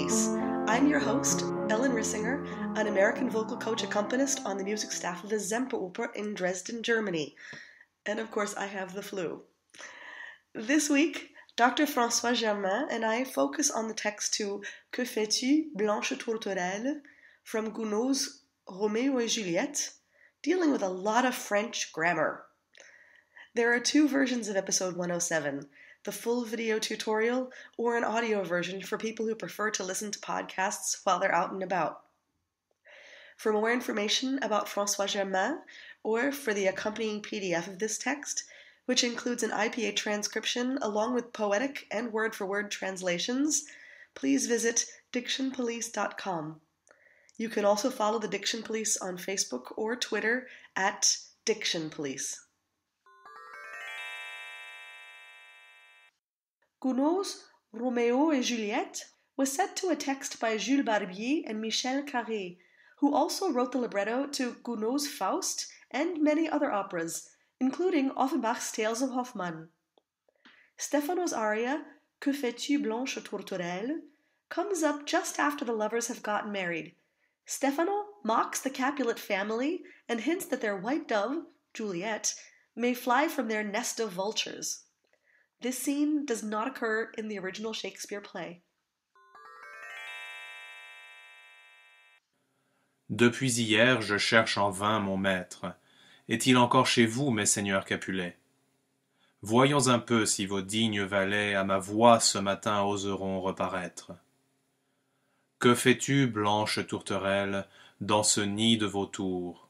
Police. I'm your host, Ellen Rissinger, an American vocal coach accompanist on the music staff of the Semperoper in Dresden, Germany. And of course, I have the flu. This week, Dr. François Germain and I focus on the text to Que fais-tu, blanche tourterelle from Gounod Roméo and Juliette, dealing with a lot of French grammar. There are two versions of episode 107, the full video tutorial or an audio version for people who prefer to listen to podcasts while they're out and about. For more information about François Germain or for the accompanying PDF of this text, which includes an IPA transcription along with poetic and word-for-word translations, please visit dictionpolice.com. You can also follow the Diction Police on Facebook or Twitter at Diction Police. Gounod Roméo and Juliette was set to a text by Jules Barbier and Michel Carré, who also wrote the libretto to Gounod's Faust and many other operas, including Offenbach's Tales of Hoffmann. Stefano's aria, Que fais-tu, blanche tourterelle, comes up just after the lovers have gotten married. Stefano mocks the Capulet family and hints that their white dove, Juliette, may fly from their nest of vultures. This scene does not occur in the original Shakespeare play. Depuis hier, je cherche en vain mon maître. Est-il encore chez vous, mes seigneurs Capulets? Voyons un peu si vos dignes valets à ma voix ce matin oseront reparaître. Que fais-tu, blanche tourterelle, dans ce nid de vautours?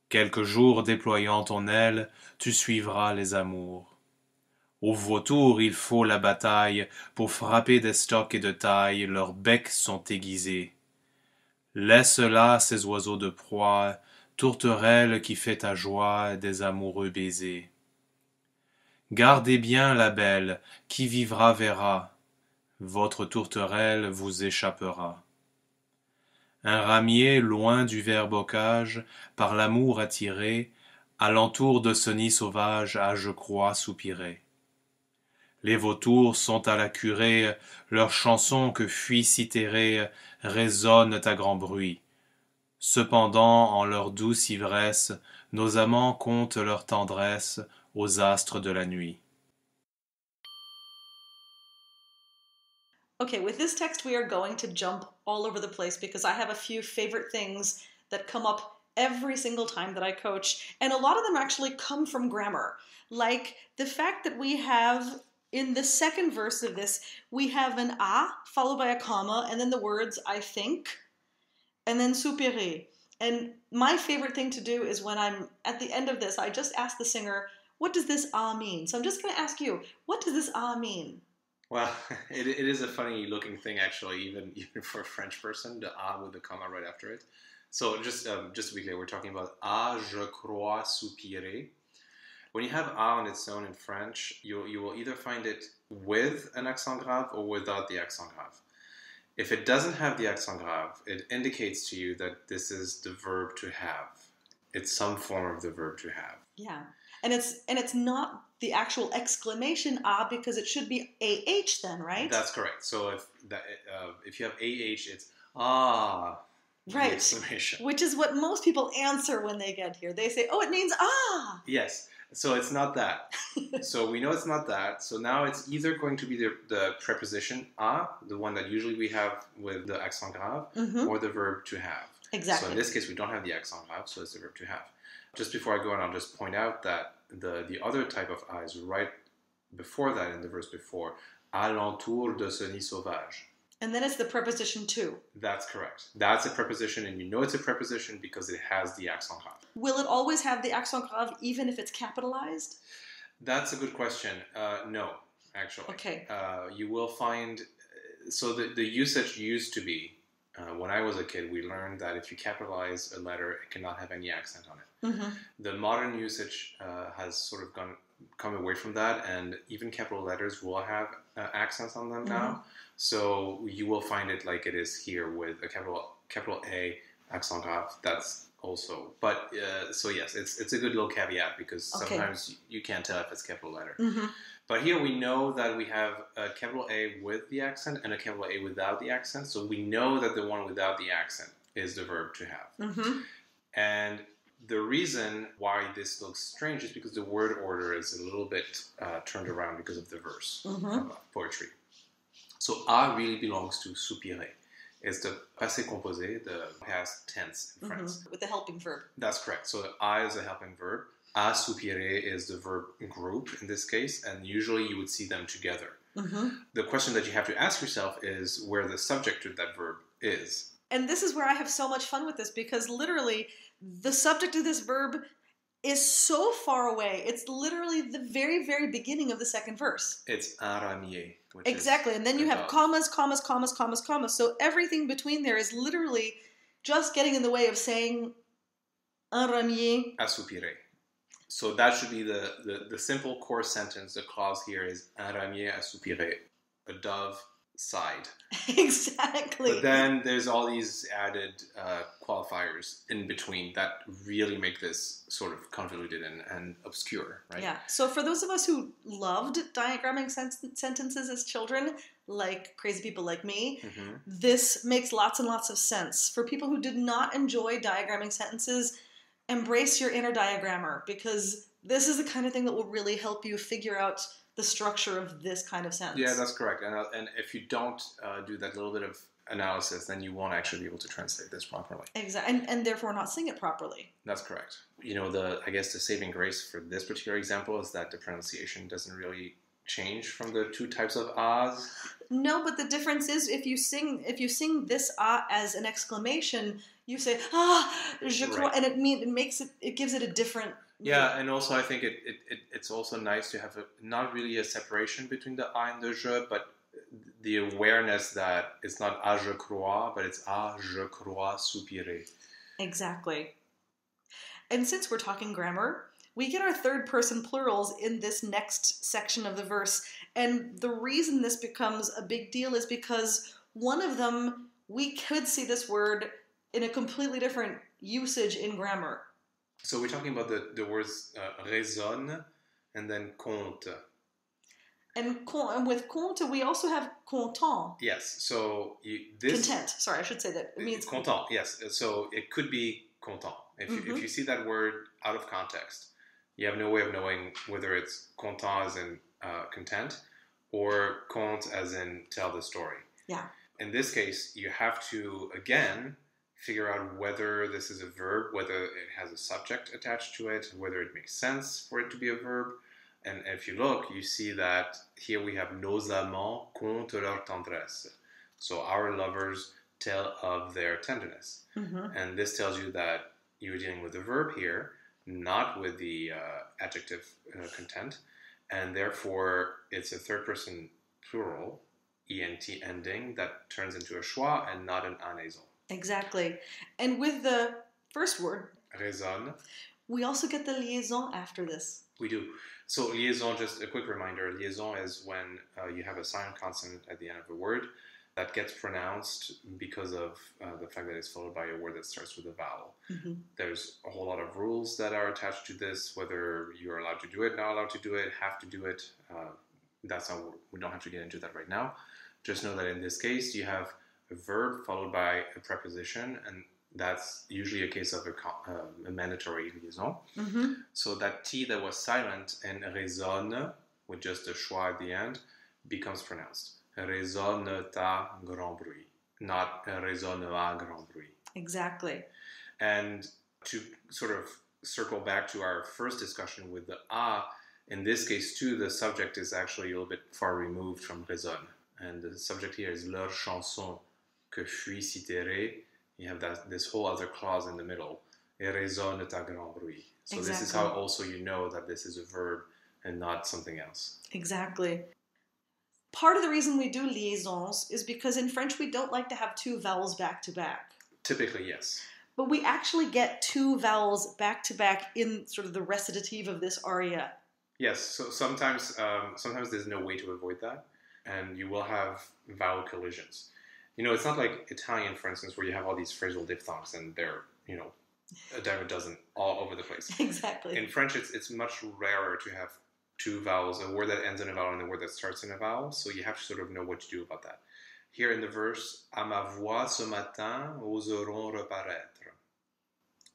Quelques jours déployant ton aile, tu suivras les amours. Aux vautours il faut la bataille, pour frapper des stocks et de taille, leurs becs sont aiguisés. Laisse là ces oiseaux de proie, tourterelle qui fait ta joie des amoureux baisers. Gardez bien la belle, qui vivra verra, votre tourterelle vous échappera. Un ramier loin du vert bocage, par l'amour attiré, alentour de ce nid sauvage a je crois soupiré. Les vautours sont à la curée, leurs chansons que fuient citérées résonnent à grand bruit. Cependant, en leur douce ivresse, nos amants comptent leur tendresse aux astres de la nuit. Okay, with this text we are going to jump all over the place because I have a few favorite things that come up every single time that I coach, and a lot of them actually come from grammar. Like the fact that we have, in the second verse of this, we have an a followed by a comma, and then the words I think, and then soupiré. And my favorite thing to do is when I'm at the end of this, I just ask the singer, what does this a mean? So I'm just going to ask you, what does this a mean? Well, it is a funny looking thing actually, even for a French person, the a with the comma right after it. So just to be clear, we're talking about a je crois soupirer. When you have a on its own in French, you will either find it with an accent grave or without the accent grave. If it doesn't have the accent grave, it indicates to you that this is the verb to have. It's some form of the verb to have. Yeah, and it's not the actual exclamation "ah" because it should be "ah" then, right? That's correct. So if you have "ah," it's "ah." Right. The exclamation. Which is what most people answer when they get here. They say, "Oh, it means ah." Yes. So it's not that. So we know it's not that. So now it's either going to be the preposition a, the one that usually we have with the accent grave, or the verb to have. Exactly. So in this case, we don't have the accent grave, so it's the verb to have. Just before I go on, I'll just point out that the other type of a is right before that in the verse before, alentour de ce nid sauvage. And then it's the preposition to. That's correct. That's a preposition, and you know it's a preposition because it has the accent grave. Will it always have the accent grave even if it's capitalized? That's a good question. No, actually. Okay. You will find, so the usage used to be, when I was a kid, we learned that if you capitalize a letter, it cannot have any accent on it. Mm-hmm. The modern usage has sort of come away from that, and even capital letters will have accents on them now. So you will find it like it is here with a capital A accent grave. That's also. But so yes, it's a good little caveat because sometimes you can't tell if it's capital letter. Mm-hmm. But here we know that we have a capital A with the accent and a capital A without the accent. So we know that the one without the accent is the verb to have. Mm-hmm. And the reason why this looks strange is because the word order is a little bit turned around because of the verse of poetry. So a really belongs to soupirer. It's the passé composé, the past tense in French. With the helping verb. That's correct. So a is a helping verb. A soupirer is the verb group in this case, and usually you would see them together. Mm-hmm. The question that you have to ask yourself is where the subject to that verb is. And this is where I have so much fun with this, because literally the subject of this verb is so far away. It's literally the very, very beginning of the second verse. It's un ramier. Exactly. And then you have commas, commas, commas, commas, commas. So everything between there is literally just getting in the way of saying un ramier. À soupirer. So that should be the simple core sentence. The clause here is un ramier à soupirer. A dove sighed. Exactly. But then there's all these added qualifiers in between that really make this sort of convoluted and obscure, right? Yeah. So for those of us who loved diagramming sentences as children, like crazy people like me, this makes lots and lots of sense. For people who did not enjoy diagramming sentences, embrace your inner diagrammer, because this is the kind of thing that will really help you figure out the structure of this kind of sentence. Yeah, that's correct. And if you don't do that little bit of analysis, then you won't actually be able to translate this properly. Exactly, and therefore not sing it properly. That's correct. You know, I guess the saving grace for this particular example is that the pronunciation doesn't really change from the two types of ahs. No, but the difference is if you sing this ah as an exclamation, you say ah je crois, and it gives it a different. Yeah, and also I think it's also nice to have not really a separation between the a and the je, but the awareness that it's not ah je crois, but it's ah je crois soupirer. Exactly. And since we're talking grammar, we get our third person plurals in this next section of the verse. And the reason this becomes a big deal is because one of them, we could see this word in a completely different usage in grammar. So we're talking about the words raisonne and then compte. And with compte, we also have content. Yes, so content. Sorry, I should say that. It means content, yes. So it could be content. If you see that word out of context, you have no way of knowing whether it's content as in content or conte as in tell the story. Yeah. In this case, you have to, again, figure out whether this is a verb, whether it has a subject attached to it, whether it makes sense for it to be a verb. And if you look, you see that here we have nos amants content leur tendresse. So our lovers tell of their tenderness. And this tells you that you're dealing with a verb here, not with the adjective content. And therefore, it's a third person plural, ent ending, that turns into a schwa and not an anaison. Exactly. And with the first word, raisonne, we also get the liaison after this. We do. So liaison, just a quick reminder, liaison is when you have a silent consonant at the end of a word that gets pronounced because of the fact that it's followed by a word that starts with a vowel. There's a whole lot of rules that are attached to this, whether you're allowed to do it, not allowed to do it, have to do it. We don't have to get into that right now. Just know that in this case, you have a verb followed by a preposition, and that's usually a case of a mandatory liaison. So that T that was silent in raisonne, with just a schwa at the end, becomes pronounced. Raisonne à grand bruit, not raisonne à grand bruit. Exactly. And to sort of circle back to our first discussion with the a, in this case too, the subject is actually a little bit far removed from raisonne. And the subject here is leur chanson que fuit si terré. You have this whole other clause in the middle. Et raisonne à grand bruit. So This is how also you know that this is a verb and not something else. Exactly. Part of the reason we do liaisons is because in French we don't like to have two vowels back to back. Typically, yes. But we actually get two vowels back to back in sort of the recitative of this aria. Yes, so sometimes there's no way to avoid that, and you will have vowel collisions. You know, it's not like Italian, for instance, where you have all these phrasal diphthongs and they're, a dime a dozen all over the place. Exactly. In French, it's much rarer to have two vowels, a word that ends in a vowel and a word that starts in a vowel, so you have to sort of know what to do about that. Here in the verse, à ma voix ce matin oseront reparaître.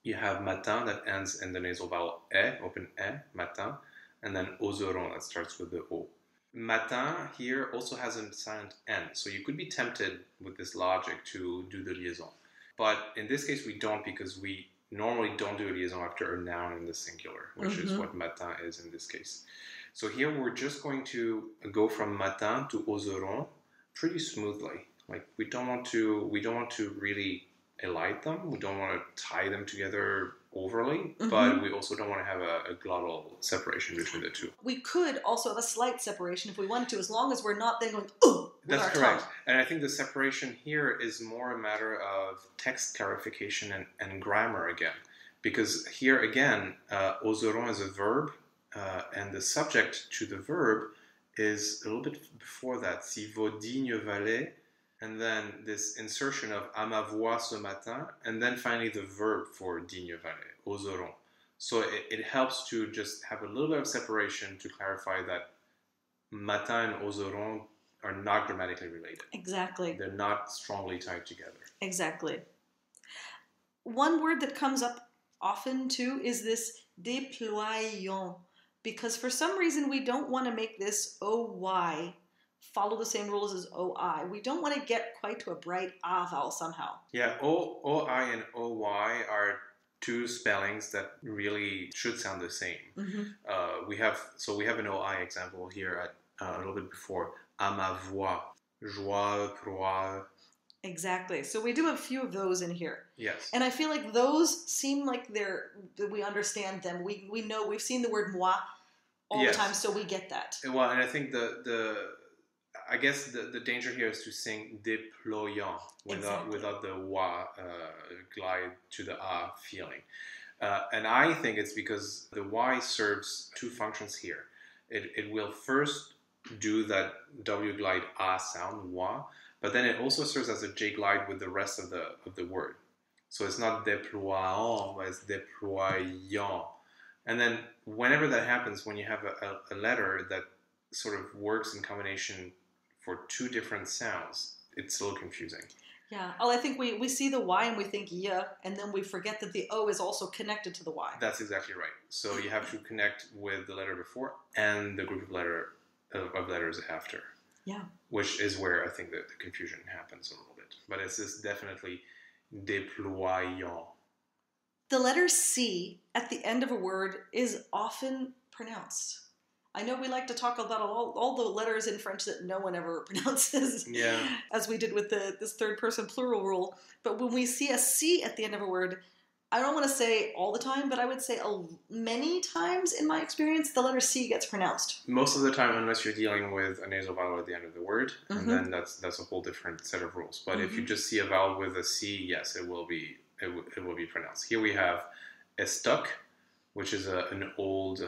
You have matin that ends in the nasal vowel e, open e, matin, and then oseront that starts with the o. Matin here also has a silent n, so you could be tempted with this logic to do the liaison. But in this case, we don't, because we normally don't do a liaison after a noun in the singular, which is what matin is in this case. So here we're just going to go from matin to oseront pretty smoothly. Like we don't want to really elide them. We don't want to tie them together overly, but we also don't want to have a glottal separation between the two. We could also have a slight separation if we wanted to, as long as we're not then going, ooh, with That's our correct. tongue. And I think the separation here is more a matter of text clarification and grammar again. Because here again, oseront is a verb, and the subject to the verb is a little bit before that. Si vos dignes valets, and then this insertion of à ma voix ce matin, and then finally the verb for digne valet, oseront. So it helps to just have a little bit of separation to clarify that matin and oseront are not grammatically related. Exactly. They're not strongly tied together. Exactly. One word that comes up often too is this déployons, because for some reason we don't want to make this OY follow the same rules as OI. We don't want to get quite to a bright A vowel somehow. Yeah, OI and OY are two spellings that really should sound the same. We have an OI example here at a little bit before. À ma voix, joie, proie. Exactly. So we do have a few of those in here. Yes. And I feel like those seem like we understand them. We know, we've seen the word moi all the time, so we get that. Well, and I think I guess the danger here is to sing déployant without the wa glide to the a feeling. And I think it's because the y serves two functions here. It will first do that W glide a sound, wa, but then it also serves as a J glide with the rest of the word. So it's not déployant, but it's déployant. And then whenever that happens, when you have a letter that sort of works in combination for two different sounds, it's a little confusing. Yeah. Oh, I think we see the Y and we think yeah, and then we forget that the O is also connected to the Y. That's exactly right. So you have to connect with the letter before and the group of letters after. Yeah. Which is where I think that the confusion happens a little bit. But it's just definitely déployant. The letter C at the end of a word is often pronounced. I know we like to talk about all the letters in French that no one ever pronounces, as we did with this third-person plural rule. But when we see a C at the end of a word, I don't want to say all the time, but I would say many times in my experience, the letter C gets pronounced. Most of the time, unless you're dealing with a nasal vowel at the end of the word, and then that's a whole different set of rules. But if you just see a vowel with a C, yes, it will be pronounced. Here we have estoc, which is an old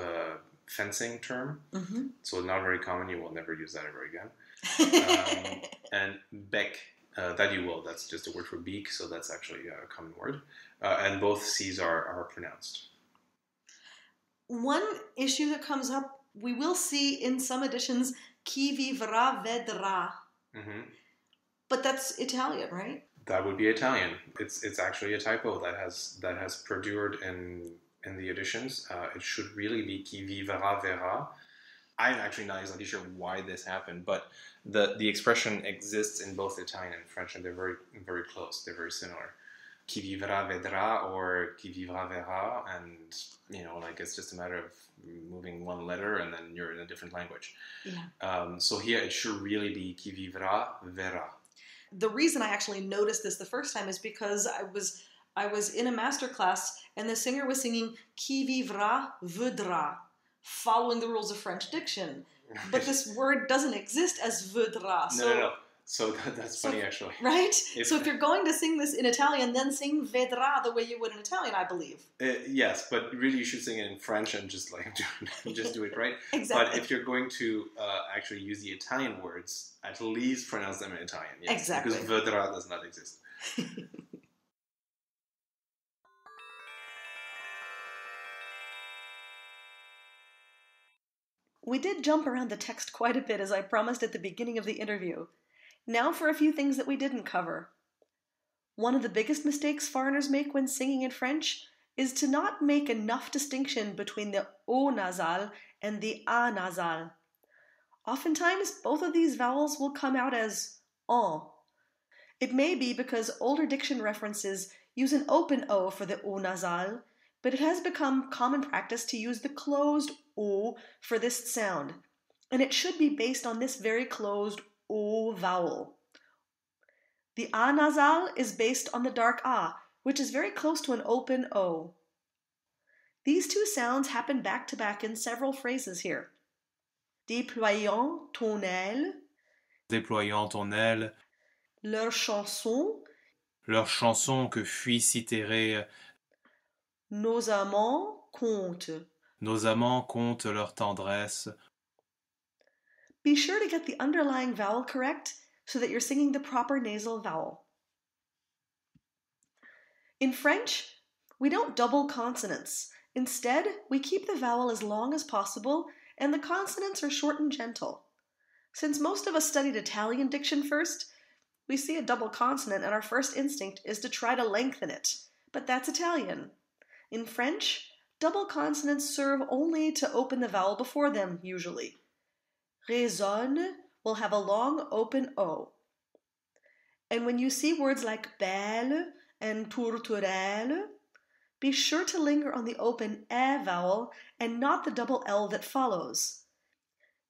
fencing term, so not very common. You will never use that ever again. And bec, that you will. That's just a word for beak, so that's actually a common word. And both C's are pronounced. One issue that comes up, we will see in some editions, qui vivra vedra. But that's Italian, right? That would be Italian. It's actually a typo that has perdured in the editions. It should really be qui vivra verra. I'm actually not exactly sure why this happened, but the expression exists in both Italian and French, and they're very, very close. They're very similar. Qui vivra vedra or qui vivra verra, and it's just a matter of moving one letter and then you're in a different language. Yeah. So here it should really be qui vivra verra. The reason I actually noticed this the first time is because I was in a master class and the singer was singing qui vivra voudra, following the rules of French diction. But this word doesn't exist as voudra. No. So that's funny, actually. Right? So if you're going to sing this in Italian, then sing vedra the way you would in Italian, I believe. Yes, but really you should sing it in French and just do it right. Exactly. But if you're going to actually use the Italian words, at least pronounce them in Italian. Yes, exactly. Because vedra does not exist. We did jump around the text quite a bit, as I promised at the beginning of the interview. Now for a few things that we didn't cover. One of the biggest mistakes foreigners make when singing in French is to not make enough distinction between the O nasal and the A nasal. Oftentimes, both of these vowels will come out as on. It may be because older diction references use an open O for the O nasal, but it has become common practice to use the closed O for this sound, and it should be based on this very closed O vowel. The A nasal is based on the dark A, which is very close to an open O. These two sounds happen back to back in several phrases here. Déployant ton aile, Déployant ton aile, leur chanson, leur chanson que fuit Citérée, nos amants comptent. nos amants comptent leur tendresse. Be sure to get the underlying vowel correct so that you're singing the proper nasal vowel. In French, we don't double consonants. Instead, we keep the vowel as long as possible and the consonants are short and gentle. Since most of us studied Italian diction first, we see a double consonant and our first instinct is to try to lengthen it, but that's Italian. In French, double consonants serve only to open the vowel before them, usually. Raisonne will have a long open O. And when you see words like belle and tourterelle, be sure to linger on the open E vowel and not the double L that follows.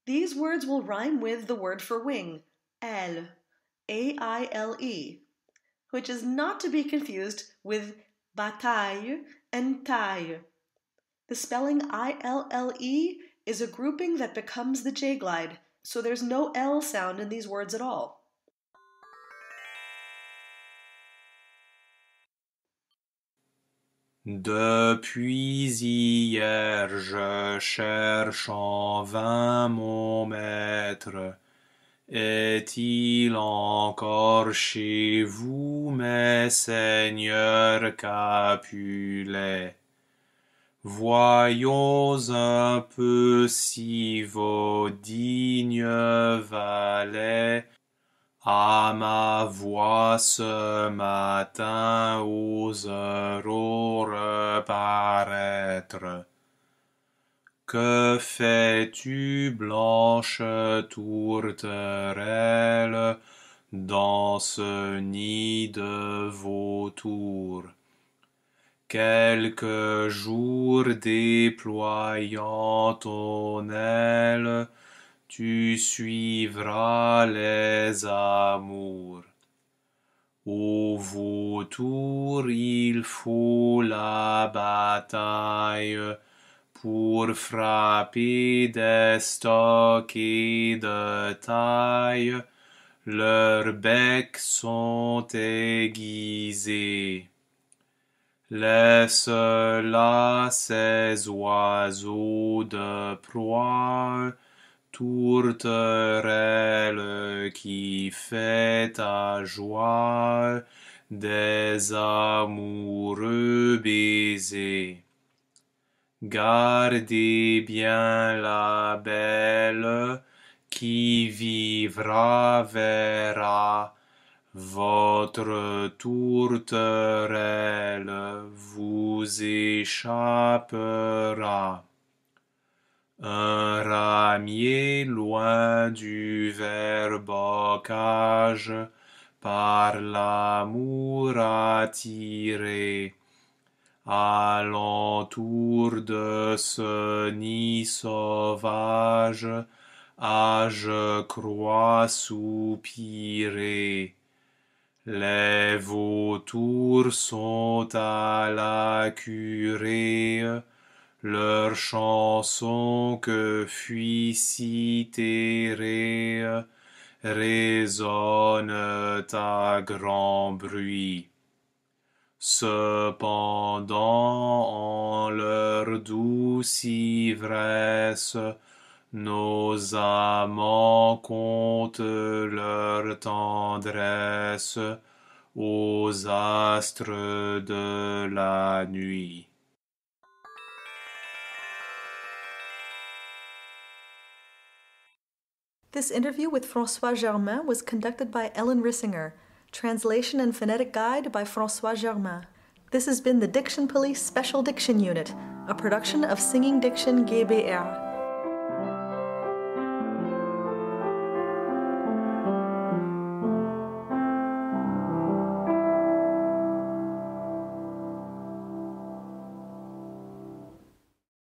These words will rhyme with the word for wing, aile, A-I-L-E, which is not to be confused with bataille and taille. The spelling I-L-L-E is a grouping that becomes the J-glide, so there's no L sound in these words at all. Depuis hier, je cherche en vain mon maître. Est-il encore chez vous, mes seigneurs Capulets? Voyons un peu si vos dignes valets à ma voix ce matin oseront reparaître. Que fais-tu, blanche tourterelle, dans ce nid de vautours? Quelques jours déployant ton aile, tu suivras les amours. Au vautour, il faut la bataille pour frapper des stocks et de taille. Leurs becs sont aiguisés. Laisse là ces oiseaux de proie, tourterelle qui fait ta joie, des amoureux baisers. Gardez bien la belle qui vivra verra. Votre tourterelle vous échappera. Un ramier loin du vert bocage, par l'amour attiré, alentour de ce nid sauvage, a je crois soupirer. Les vautours sont à la curée, leur chanson que fuit Citérée résonne à grand bruit. Cependant, en leur douce ivresse, nos amants comptent leur tendresse aux astres de la nuit. This interview with François Germain was conducted by Ellen Rissinger. Translation and Phonetic Guide by François Germain. This has been the Diction Police Special Diction Unit, a production of Singing Diction GbR.